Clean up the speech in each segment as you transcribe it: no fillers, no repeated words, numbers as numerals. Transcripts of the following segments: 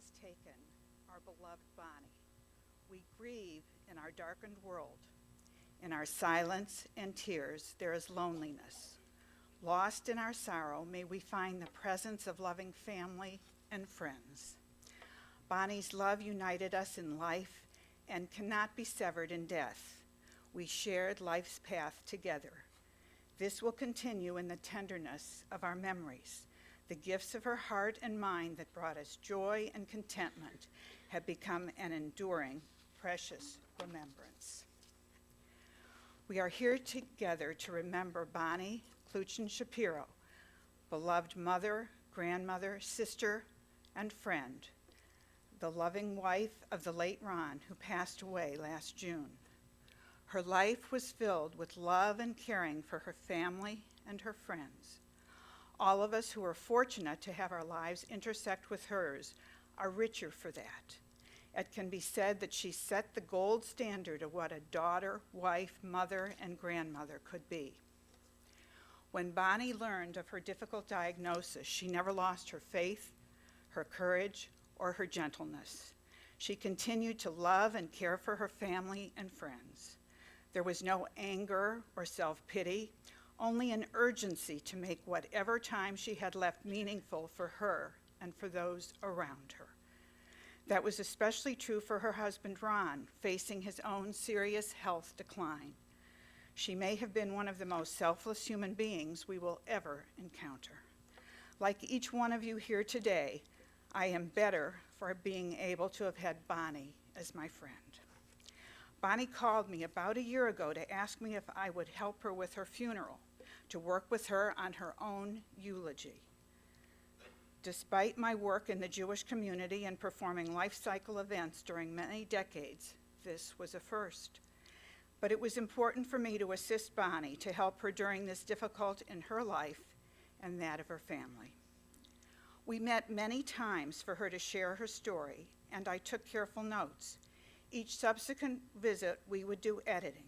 has taken our beloved Bonnie. We grieve in our darkened world. In our silence and tears, there is loneliness. Lost in our sorrow, may we find the presence of loving family and friends. Bonnie's love united us in life and cannot be severed in death. We shared life's path together. This will continue in the tenderness of our memories. The gifts of her heart and mind that brought us joy and contentment have become an enduring, precious remembrance. We are here together to remember Bonnie Shapiro, beloved mother, grandmother, sister, and friend, the loving wife of the late Ron, who passed away last June. Her life was filled with love and caring for her family and her friends. All of us who are fortunate to have our lives intersect with hers are richer for that. It can be said that she set the gold standard of what a daughter, wife, mother, and grandmother could be. When Bonnie learned of her difficult diagnosis, she never lost her faith, her courage, or her gentleness. She continued to love and care for her family and friends. There was no anger or self-pity, only an urgency to make whatever time she had left meaningful for her and for those around her. That was especially true for her husband, Ron, facing his own serious health decline. She may have been one of the most selfless human beings we will ever encounter. Like each one of you here today, I am better for being able to have had Bonnie as my friend. Bonnie called me about a year ago to ask me if I would help her with her funeral, to work with her on her own eulogy. Despite my work in the Jewish community and performing life cycle events during many decades, this was a first. But it was important for me to assist Bonnie, to help her during this difficult in her life and that of her family. We met many times for her to share her story, and I took careful notes. Each subsequent visit, we would do editing.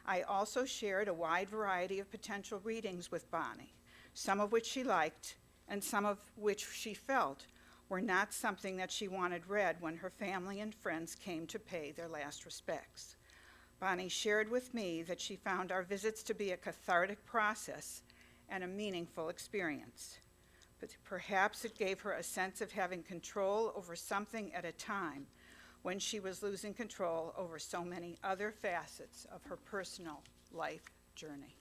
I also shared a wide variety of potential readings with Bonnie, some of which she liked and some of which she felt were not something that she wanted read when her family and friends came to pay their last respects. Bonnie shared with me that she found our visits to be a cathartic process and a meaningful experience. But perhaps it gave her a sense of having control over something at a time when she was losing control over so many other facets of her personal life journey.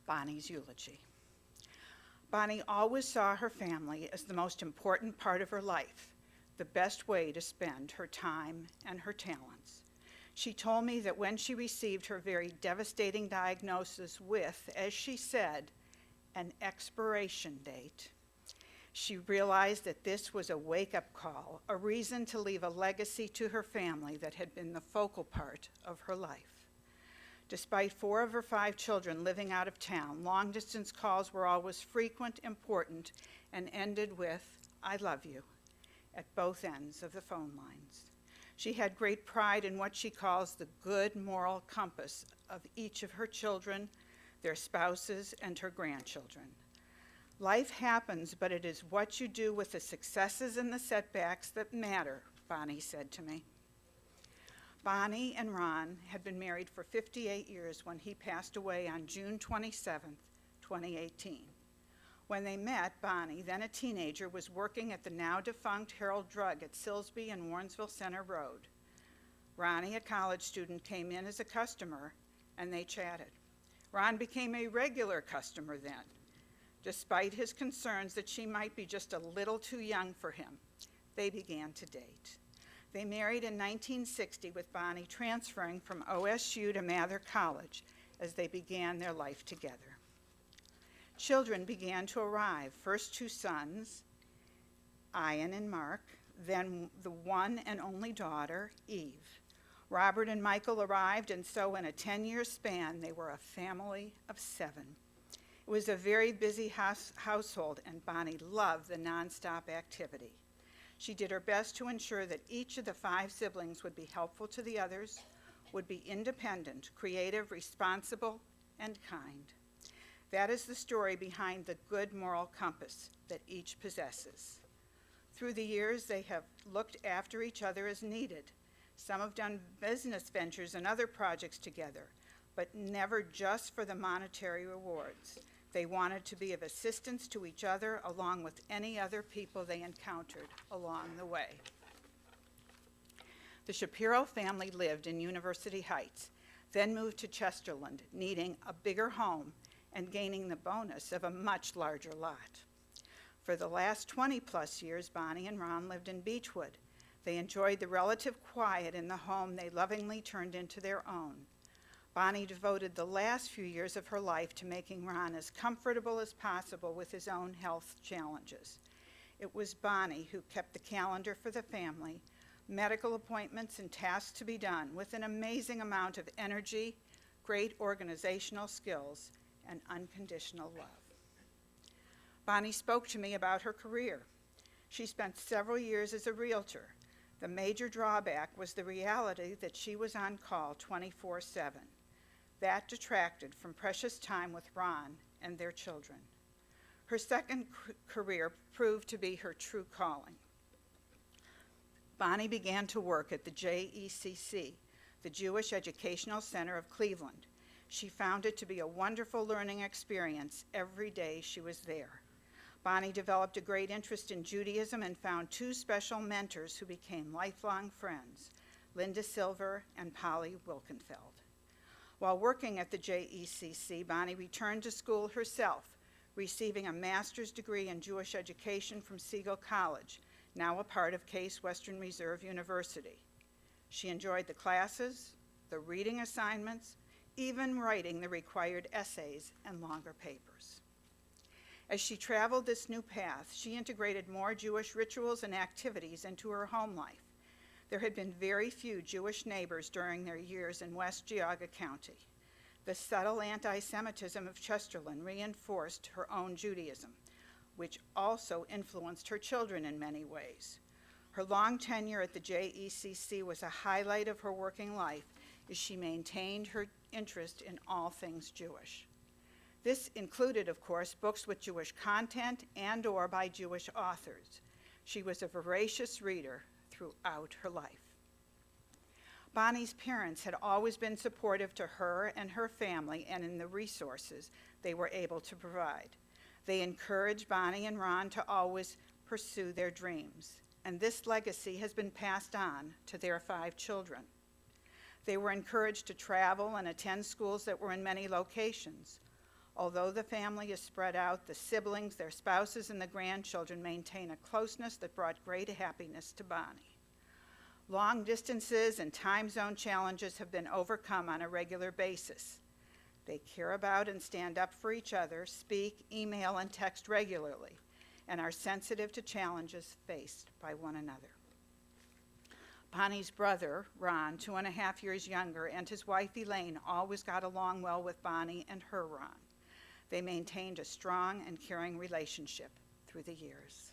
Bonnie's eulogy. Bonnie always saw her family as the most important part of her life, the best way to spend her time and her talents. She told me that when she received her very devastating diagnosis with, as she said, an expiration date, she realized that this was a wake-up call, a reason to leave a legacy to her family that had been the focal part of her life. Despite 4 of her 5 children living out of town, long-distance calls were always frequent, important, and ended with, "I love you," at both ends of the phone lines. She had great pride in what she calls the good moral compass of each of her children, their spouses, and her grandchildren. Life happens, but it is what you do with the successes and the setbacks that matter, Bonnie said to me. Bonnie and Ron had been married for 58 years when he passed away on June 27, 2018. When they met, Bonnie, then a teenager, was working at the now-defunct Harold Drug at Silsby and Warrensville Center Road. Ronnie, a college student, came in as a customer, and they chatted. Ron became a regular customer then, despite his concerns that she might be just a little too young for him. They began to date. They married in 1960, with Bonnie transferring from OSU to Mather College as they began their life together. Children began to arrive, first 2 sons, Ian and Mark, then the one and only daughter, Eve. Robert and Michael arrived, and so in a 10-year span, they were a family of 7. It was a very busy household, and Bonnie loved the nonstop activity. She did her best to ensure that each of the 5 siblings would be helpful to the others, would be independent, creative, responsible, and kind. That is the story behind the good moral compass that each possesses. Through the years, they have looked after each other as needed. Some have done business ventures and other projects together, but never just for the monetary rewards. They wanted to be of assistance to each other along with any other people they encountered along the way. The Shapiro family lived in University Heights, then moved to Chesterland, needing a bigger home and gaining the bonus of a much larger lot. For the last 20-plus years, Bonnie and Ron lived in Beechwood. They enjoyed the relative quiet in the home they lovingly turned into their own. Bonnie devoted the last few years of her life to making Ron as comfortable as possible with his own health challenges. It was Bonnie who kept the calendar for the family, medical appointments and tasks to be done with an amazing amount of energy, great organizational skills, and unconditional love. Bonnie spoke to me about her career. She spent several years as a realtor. The major drawback was the reality that she was on call 24/7. That detracted from precious time with Ron and their children. Her second career proved to be her true calling. Bonnie began to work at the JECC, the Jewish Educational Center of Cleveland. She found it to be a wonderful learning experience every day she was there. Bonnie developed a great interest in Judaism and found two special mentors who became lifelong friends, Linda Silver and Polly Wilkenfeld. While working at the JECC, Bonnie returned to school herself, receiving a master's degree in Jewish education from Siegel College, now a part of Case Western Reserve University. She enjoyed the classes, the reading assignments, even writing the required essays and longer papers. As she traveled this new path, she integrated more Jewish rituals and activities into her home life. There had been very few Jewish neighbors during their years in West Geauga County. The subtle anti-Semitism of Chesterland reinforced her own Judaism, which also influenced her children in many ways. Her long tenure at the JECC was a highlight of her working life as she maintained her interest in all things Jewish. This included, of course, books with Jewish content and/or by Jewish authors. She was a voracious reader throughout her life. Bonnie's parents had always been supportive to her and her family and in the resources they were able to provide. They encouraged Bonnie and Ron to always pursue their dreams, and this legacy has been passed on to their 5 children. They were encouraged to travel and attend schools that were in many locations. Although the family is spread out, the siblings, their spouses, and the grandchildren maintain a closeness that brought great happiness to Bonnie. Long distances and time zone challenges have been overcome on a regular basis. They care about and stand up for each other, speak, email, and text regularly, and are sensitive to challenges faced by one another. Bonnie's brother, Ron, 2.5 years younger, and his wife, Elaine, always got along well with Bonnie and her Ron. They maintained a strong and caring relationship through the years.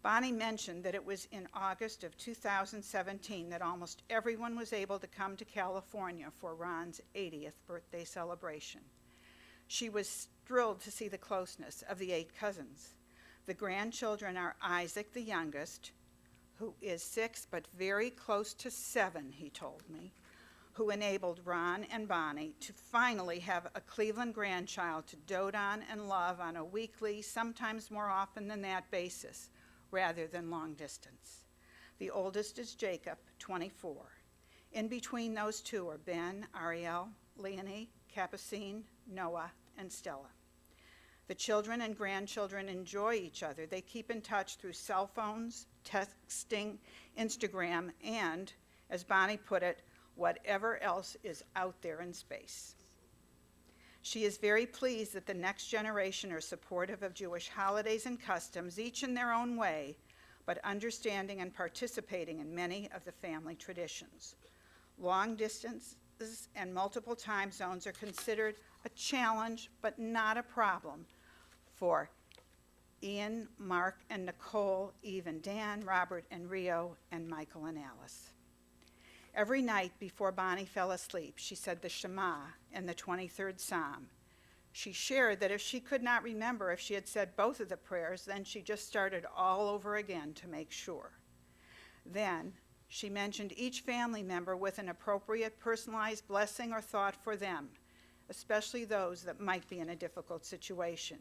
Bonnie mentioned that it was in August of 2017 that almost everyone was able to come to California for Ron's 80th birthday celebration. She was thrilled to see the closeness of the 8 cousins. The grandchildren are Isaac, the youngest, who is 6 but very close to 7, he told me, who enabled Ron and Bonnie to finally have a Cleveland grandchild to dote on and love on a weekly, sometimes more often than that basis, rather than long distance. The oldest is Jacob, 24. In between those two are Ben, Ariel, Leonie, Capucine, Noah, and Stella. The children and grandchildren enjoy each other. They keep in touch through cell phones, texting, Instagram, and, as Bonnie put it, whatever else is out there in space. She is very pleased that the next generation are supportive of Jewish holidays and customs, each in their own way, but understanding and participating in many of the family traditions. Long distances and multiple time zones are considered a challenge, but not a problem for Ian, Mark, and Nicole, Eve and Dan, Robert and Rio, and Michael and Alice. Every night before Bonnie fell asleep, she said the Shema and the 23rd Psalm. She shared that if she could not remember if she had said both of the prayers, then she just started all over again to make sure. Then she mentioned each family member with an appropriate personalized blessing or thought for them, especially those that might be in a difficult situation.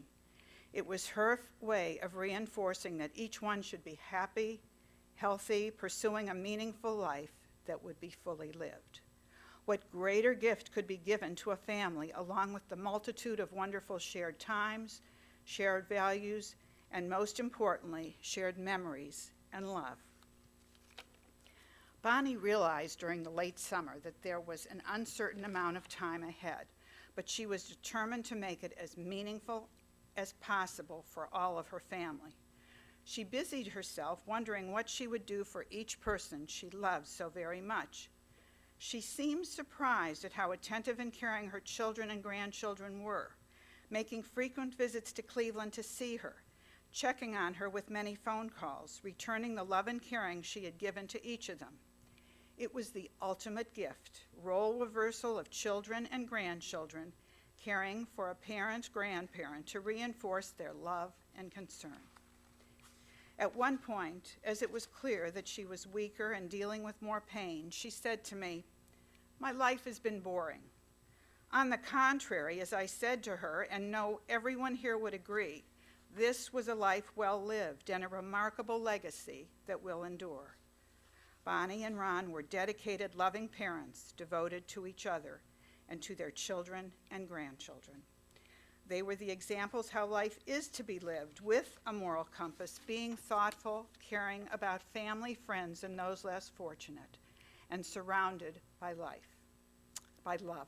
It was her way of reinforcing that each one should be happy, healthy, pursuing a meaningful life that would be fully lived. What greater gift could be given to a family, along with the multitude of wonderful shared times, shared values, and most importantly, shared memories and love. Bonnie realized during the late summer that there was an uncertain amount of time ahead, but she was determined to make it as meaningful as possible for all of her family. She busied herself wondering what she would do for each person she loved so very much. She seemed surprised at how attentive and caring her children and grandchildren were, making frequent visits to Cleveland to see her, checking on her with many phone calls, returning the love and caring she had given to each of them. It was the ultimate gift, role reversal of children and grandchildren, caring for a parent-grandparent to reinforce their love and concern. At one point, as it was clear that she was weaker and dealing with more pain, she said to me, "My life has been boring." On the contrary, as I said to her, and know everyone here would agree, this was a life well lived and a remarkable legacy that will endure. Bonnie and Ron were dedicated, loving parents, devoted to each other and to their children and grandchildren. They were the examples how life is to be lived with a moral compass, being thoughtful, caring about family, friends, and those less fortunate, and surrounded by love.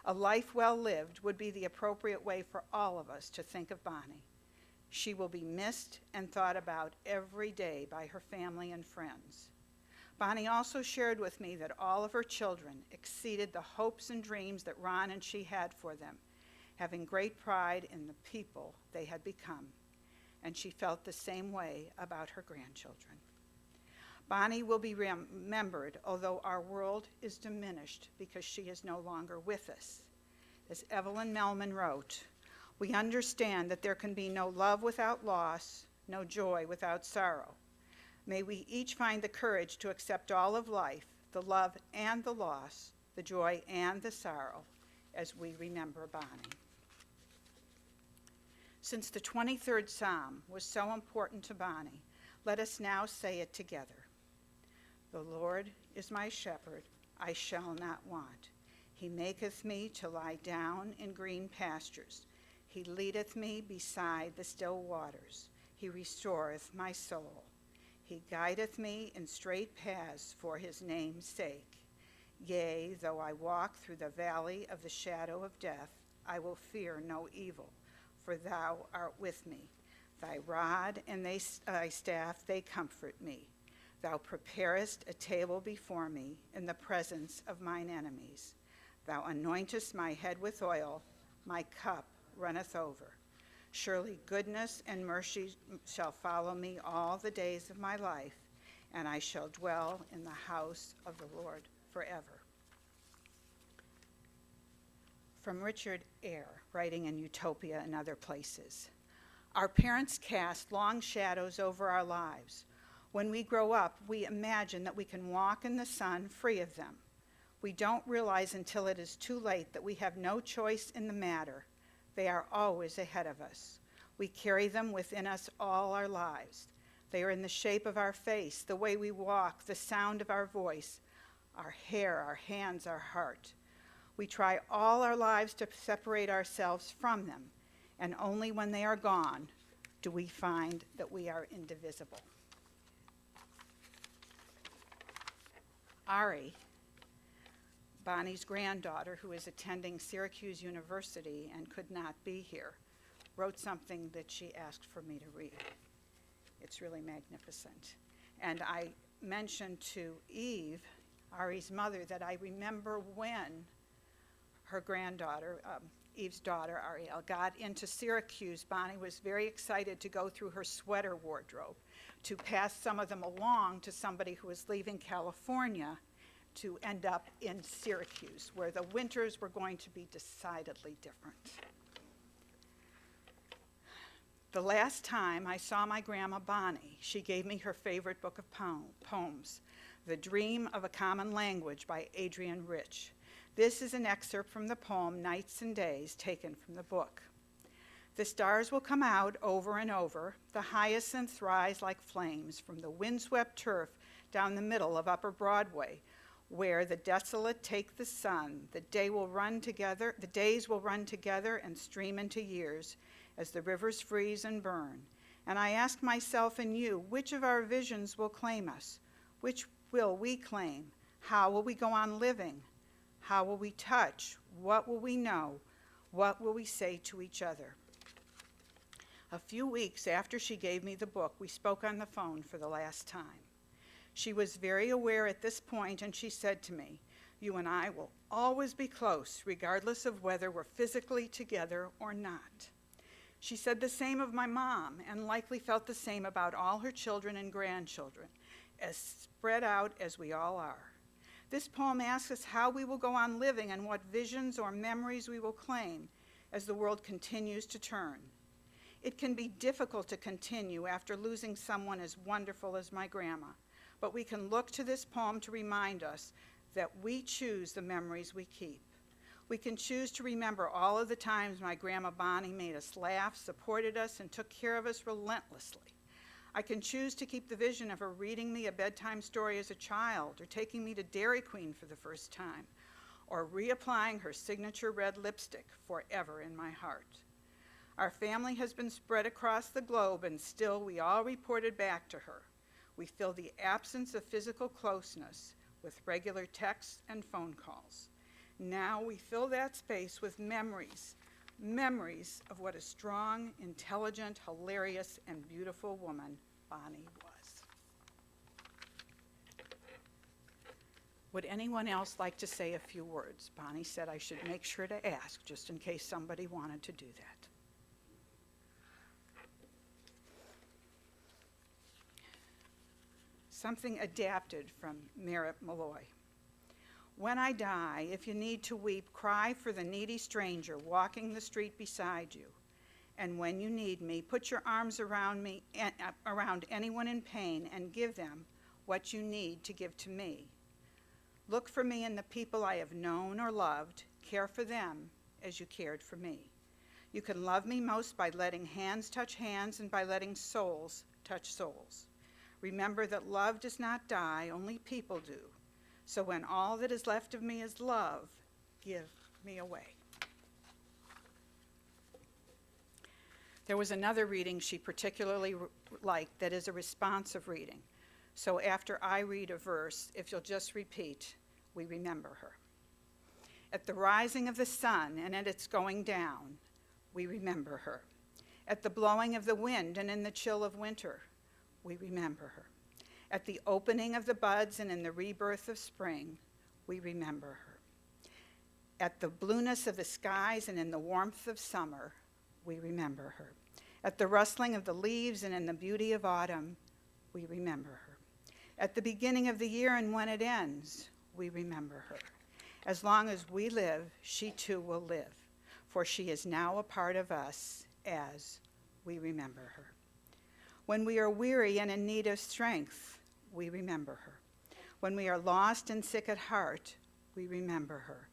A life well lived would be the appropriate way for all of us to think of Bonnie. She will be missed and thought about every day by her family and friends. Bonnie also shared with me that all of her children exceeded the hopes and dreams that Ron and she had for them, having great pride in the people they had become, and she felt the same way about her grandchildren. Bonnie will be remembered, although our world is diminished because she is no longer with us. As Evelyn Melman wrote, "We understand that there can be no love without loss, no joy without sorrow. May we each find the courage to accept all of life, the love and the loss, the joy and the sorrow, as we remember Bonnie." Since the 23rd Psalm was so important to Bonnie, let us now say it together. "The Lord is my shepherd, I shall not want. He maketh me to lie down in green pastures. He leadeth me beside the still waters. He restoreth my soul. He guideth me in straight paths for his name's sake. Yea, though I walk through the valley of the shadow of death, I will fear no evil, for thou art with me. Thy rod and thy staff, they comfort me. Thou preparest a table before me in the presence of mine enemies. Thou anointest my head with oil, my cup runneth over. Surely goodness and mercy shall follow me all the days of my life, and I shall dwell in the house of the Lord forever." From Richard Eyre, writing in Utopia and Other Places. "Our parents cast long shadows over our lives. When we grow up, we imagine that we can walk in the sun free of them. We don't realize until it is too late that we have no choice in the matter. They are always ahead of us. We carry them within us all our lives. They are in the shape of our face, the way we walk, the sound of our voice, our hair, our hands, our heart. We try all our lives to separate ourselves from them, and only when they are gone do we find that we are indivisible." Ari, Bonnie's granddaughter, who is attending Syracuse University and could not be here, wrote something that she asked for me to read. It's really magnificent. And I mentioned to Eve, Ari's mother, that I remember when her granddaughter, Eve's daughter, Ariel, got into Syracuse. Bonnie was very excited to go through her sweater wardrobe, to pass some of them along to somebody who was leaving California to end up in Syracuse, where the winters were going to be decidedly different. The last time I saw my grandma Bonnie, she gave me her favorite book of poems, The Dream of a Common Language by Adrienne Rich. This is an excerpt from the poem Nights and Days, taken from the book. The stars will come out over and over. The hyacinths rise like flames from the windswept turf down the middle of Upper Broadway, where the desolate take the sun. The days will run together and stream into years as the rivers freeze and burn. And I ask myself and you, which of our visions will claim us? Which will we claim? How will we go on living? How will we touch? What will we know? What will we say to each other? A few weeks after she gave me the book, we spoke on the phone for the last time. She was very aware at this point, and she said to me, "You and I will always be close, regardless of whether we're physically together or not." She said the same of my mom, and likely felt the same about all her children and grandchildren, as spread out as we all are. This poem asks us how we will go on living and what visions or memories we will claim as the world continues to turn. It can be difficult to continue after losing someone as wonderful as my grandma, but we can look to this poem to remind us that we choose the memories we keep. We can choose to remember all of the times my grandma Bonnie made us laugh, supported us, and took care of us relentlessly. I can choose to keep the vision of her reading me a bedtime story as a child, or taking me to Dairy Queen for the first time, or reapplying her signature red lipstick forever in my heart. Our family has been spread across the globe, and still we all reported back to her. We fill the absence of physical closeness with regular texts and phone calls. Now we fill that space with memories of what a strong, intelligent, hilarious, and beautiful woman Bonnie was. Would anyone else like to say a few words? Bonnie said I should make sure to ask, just in case somebody wanted to do that. Something adapted from Merritt Malloy. When I die, if you need to weep, cry for the needy stranger walking the street beside you. And when you need me, put your arms around me, around anyone in pain, and give them what you need to give to me. Look for me in the people I have known or loved. Care for them as you cared for me. You can love me most by letting hands touch hands and by letting souls touch souls. Remember that love does not die, only people do. So when all that is left of me is love, give me away. There was another reading she particularly liked that is a responsive reading. So after I read a verse, if you'll just repeat, we remember her. At the rising of the sun and at its going down, we remember her. At the blowing of the wind and in the chill of winter, we remember her. At the opening of the buds and in the rebirth of spring, we remember her. At the blueness of the skies and in the warmth of summer, we remember her. At the rustling of the leaves and in the beauty of autumn, we remember her. At the beginning of the year and when it ends, we remember her. As long as we live, she too will live, for she is now a part of us as we remember her. When we are weary and in need of strength, we remember her. When we are lost and sick at heart, we remember her.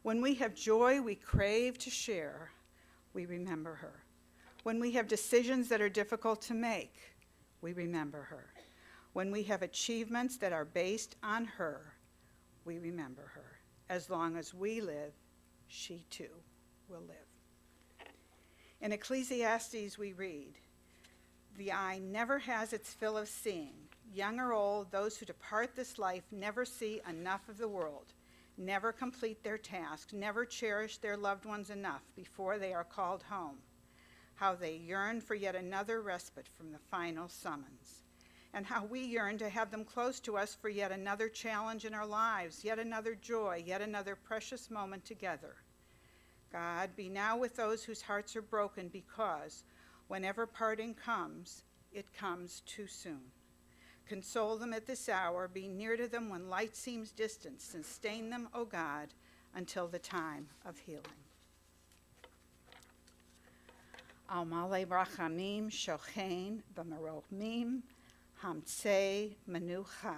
When we have joy we crave to share, we remember her. When we have decisions that are difficult to make, we remember her. When we have achievements that are based on her, we remember her. As long as we live, she too will live. In Ecclesiastes we read, "The eye never has its fill of seeing. Young or old, those who depart this life never see enough of the world, never complete their tasks, never cherish their loved ones enough before they are called home. How they yearn for yet another respite from the final summons. And how we yearn to have them close to us for yet another challenge in our lives, yet another joy, yet another precious moment together. God, be now with those whose hearts are broken because whenever parting comes, it comes too soon. Console them at this hour. Be near to them when light seems distant. Sustain them, O God, until the time of healing. Al male rachamim shochein b'meromim hamtzei menucha.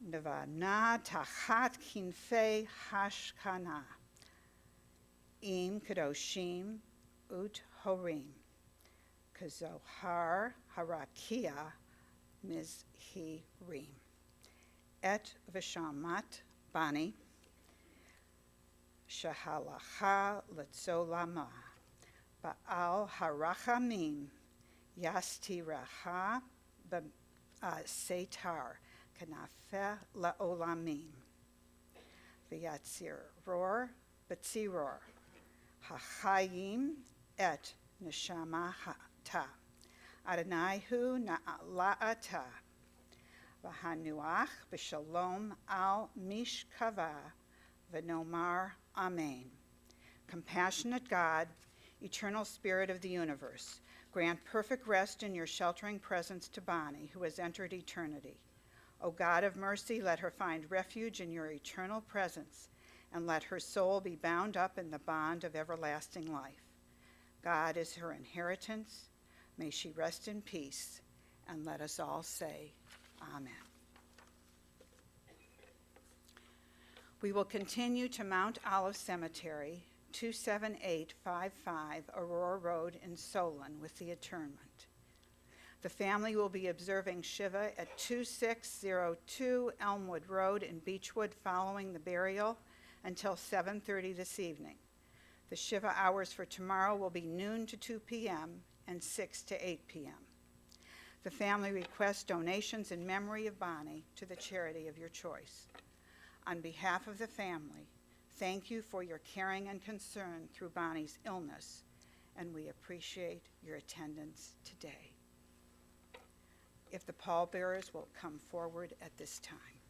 Nevana tachat kinfei hashkana. Im kadoshim ut horim. Kazohar harakia mizhirim. Et vishamat bani. Shahalacha letzolama. Ba'al harachamim yastiraha setar kanafeh laolamim. V'yatziror b'tziror. Hachayim et neshama ta. Adonai hu na'ala'ata. V'hanuach b'shalom al mishkava v'nomar amen. Compassionate God, eternal Spirit of the universe, grant perfect rest in your sheltering presence to Bonnie, who has entered eternity. O God of mercy, let her find refuge in your eternal presence, and let her soul be bound up in the bond of everlasting life. God is her inheritance. May she rest in peace, and let us all say, Amen. We will continue to Mount Olive Cemetery, 27855 Aurora Road in Solon with the interment. The family will be observing Shiva at 2602 Elmwood Road in Beechwood following the burial until 7:30 this evening. The Shiva hours for tomorrow will be noon to 2 p.m. and 6 to 8 p.m. The family requests donations in memory of Bonnie to the charity of your choice. On behalf of the family, thank you for your caring and concern through Bonnie's illness, and we appreciate your attendance today. If the pallbearers will come forward at this time.